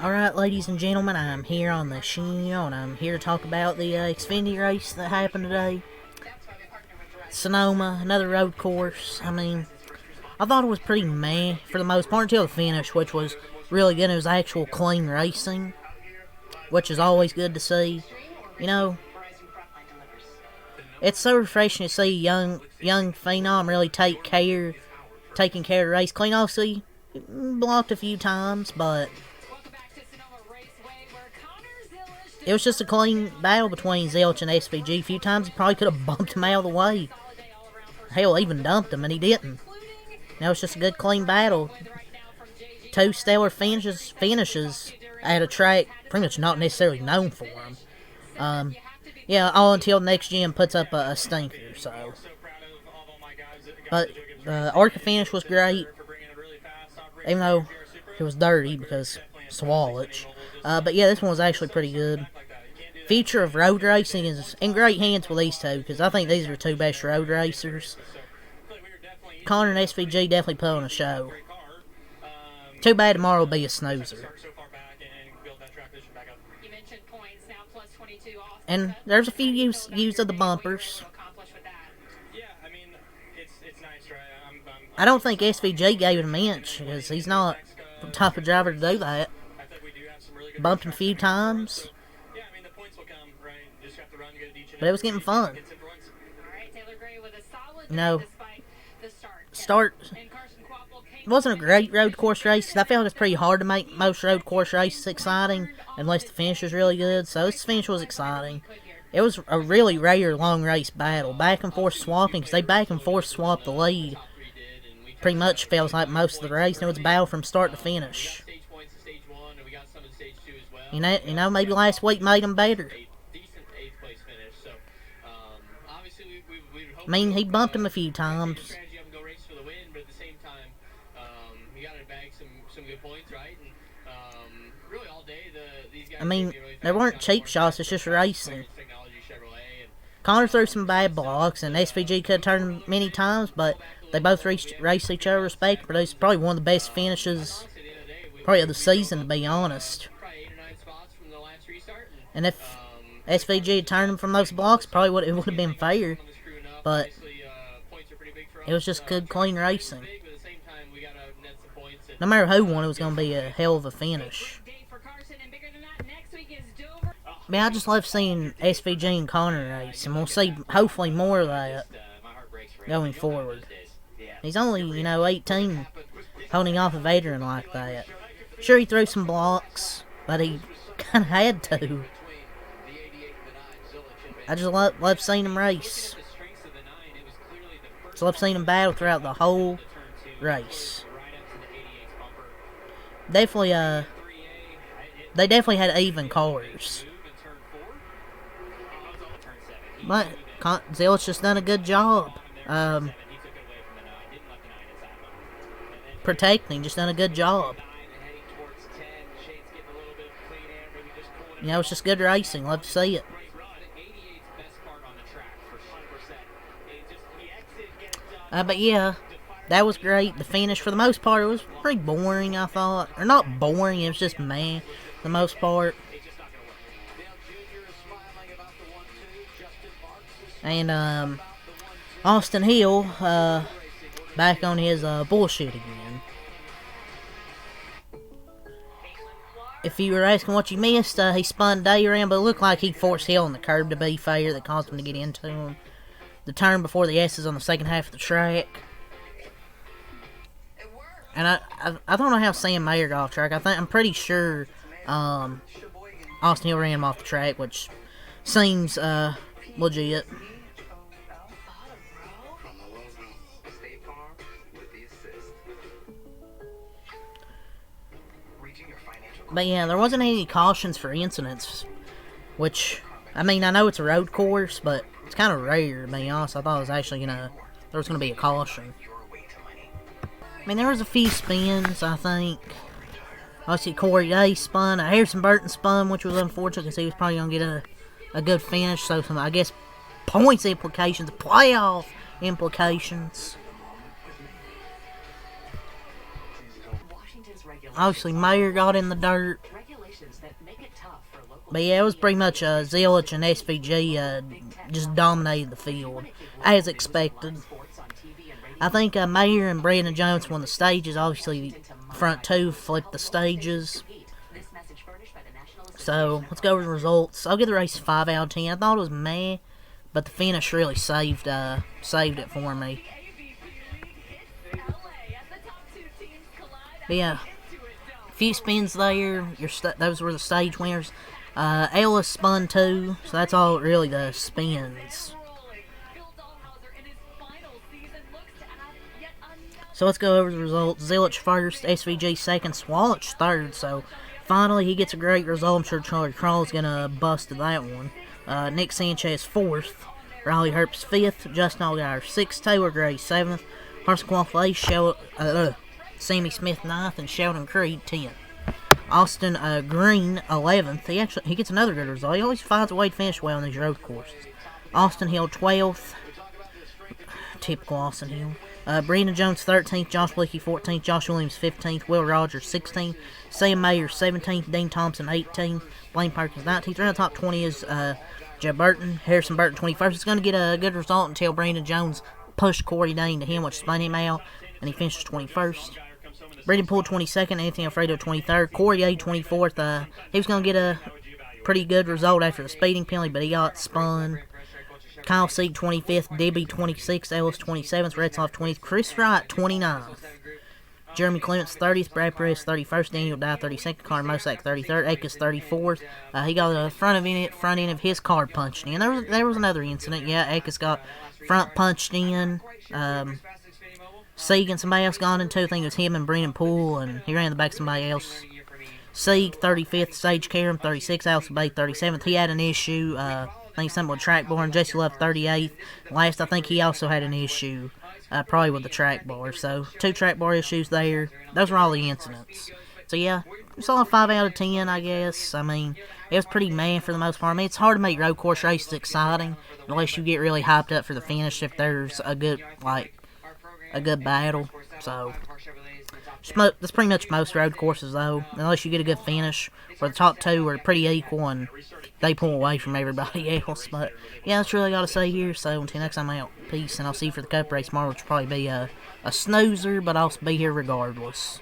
Alright, ladies and gentlemen, I'm here on the channel, and I'm here to talk about the Xfinity race that happened today. Sonoma, another road course. I thought it was pretty meh for the most part until the finish, which was really good. It was actual clean racing, which is always good to see. You know, it's so refreshing to see young phenom really taking care of the race clean. Obviously, blocked a few times, but it was just a clean battle between Zilch and SVG. A few times he probably could have bumped him out of the way. Hell, even dumped him, and he didn't. Now it's just a good, clean battle. Two stellar finishes at a track pretty much not necessarily known for him. Yeah, all until next gen puts up a stinker. So, but the ARCA finish was great, even though it was dirty because Swallowage. But yeah, this one was actually pretty good. Future of road racing is in great hands with these two, because I think these are the two best road racers. Connor and SVG definitely put on a show. Too bad tomorrow will be a snoozer. And there's a few use of the bumpers. I don't think SVG gave it an inch, because he's not the type of driver to do that. Bumped him a few times. But it was getting fun. You know, it wasn't a great road course race. I feel like it's pretty hard to make most road course races exciting unless the finish is really good. So this finish was exciting. It was a really rare long race battle. Back and forth swapping, because they back and forth swapped the lead. Pretty much feels like most of the race. And it was a battle from start to finish. You know, maybe last week made them better. I mean, he bumped him a few times. I mean, they weren't cheap shots, it's just racing. Connor threw some bad blocks, and SVG could have turned them many times, but they both raced each other respect. Produced probably one of the best finishes, probably of the season, to be honest. And if SVG had turned them from those blocks, probably it would have been fair. But it was just good, clean racing. No matter who won, it was going to be a hell of a finish. I mean, I just love seeing SVG and Connor race, and we'll see hopefully more of that going forward. He's only, 18, holding off a veteran like that. Sure, he threw some blocks, but he kind of had to. I just love seeing him race. Just love seeing him battle throughout the whole race. Definitely, they definitely had even cars. But Zill's just done a good job. Protecting, just done a good job. It's just good racing. Love to see it. But yeah, that was great. The finish, for the most part, it was pretty boring, I thought. Or not boring, it was just meh, for the most part. And, Austin Hill, back on his, bullshit again. If you were asking what you missed, he spun Day around, but it looked like he forced Hill on the curb, to be fair, that caused him to get into him. The turn before the S's on the second half of the track. And I don't know how Sam Mayer got off track. I'm pretty sure Austin Hill ran him off the track, which seems legit. But yeah, there wasn't any cautions for incidents, which, I mean, I know it's a road course, but it's kind of rare, to be honest. I thought it was actually there was going to be a caution. I mean, there was a few spins, I think. Obviously, Corey Day spun. Harrison Burton spun, which was unfortunate because he was probably going to get a good finish. So, some, I guess, points implications, playoff implications. Obviously, Mayer got in the dirt. But yeah, it was pretty much Zillich and SVG just dominated the field, as expected. I think Mayer and Brandon Jones won the stages. Obviously, the front two flipped the stages. So, let's go over the results. I'll give the race 5 out of 10. I thought it was meh, but the finish really saved it for me. But yeah, a few spins there. Those were the stage winners. Ellis spun 2, so that's all really the spins. So let's go over the results. Zillich first, SVG second, Swallich third. So finally he gets a great result. I'm sure Charlie Crawl's going to bust at that one. Nick Sanchez fourth, Riley Herbst fifth, Justin Allgaier sixth, Taylor Gray seventh, Harrison Quaff Sammy Smith ninth, and Sheldon Creed 10th. Austin Green 11th. He gets another good result. He always finds a way to finish well in these road courses. Austin Hill 12th. Typical Austin Hill. Brandon Jones 13th, Josh Blicky 14th, Josh Williams 15th, Will Rogers 16th, Sam Mayer 17th, Dean Thompson 18th, Blaine Perkins 19th. Around the top 20 is Joe Burton, Harrison Burton 21st. It's going to get a good result until Brandon Jones pushed Corey Dane to him, which spun him out, and he finishes 21st. Brendan Poole 22nd, Anthony Alfredo 23rd, Corey A 24th. He was going to get a pretty good result after the speeding penalty, but he got spun. Kyle Sieg 25th, Debbie 26th, Ellis 27th, Retzloff 20th, Chris Wright 29th, Jeremy Clements 30th, Brad Perez 31st, Daniel Dye 32nd, Connor Mosack 33rd, Akis 34th. He got the front end of his car punched in. There was another incident. Yeah, Akis got front punched in. Sieg and somebody else got into. I think it was him and Brendan Poole, and he ran in the back of somebody else. Sieg 35th, Sage Karam 36th, Allison Bay 37th. He had an issue. I think something with track bar, and Jesse Love 38th. Last, I think he also had an issue, probably with the track bar. So, 2 track bar issues there. Those were all the incidents. So, yeah, it's all a 5 out of 10, I guess. I mean, it was pretty meh for the most part. I mean, it's hard to make road course races exciting unless you get really hyped up for the finish if there's a good battle. So, that's pretty much most road courses, though, unless you get a good finish where the top 2 are pretty equal and they pull away from everybody else. But yeah, that's really all I gotta say here. So until next time, I'm out. Peace, and I'll see you for the cup race tomorrow, which will probably be a snoozer, but I'll be here regardless.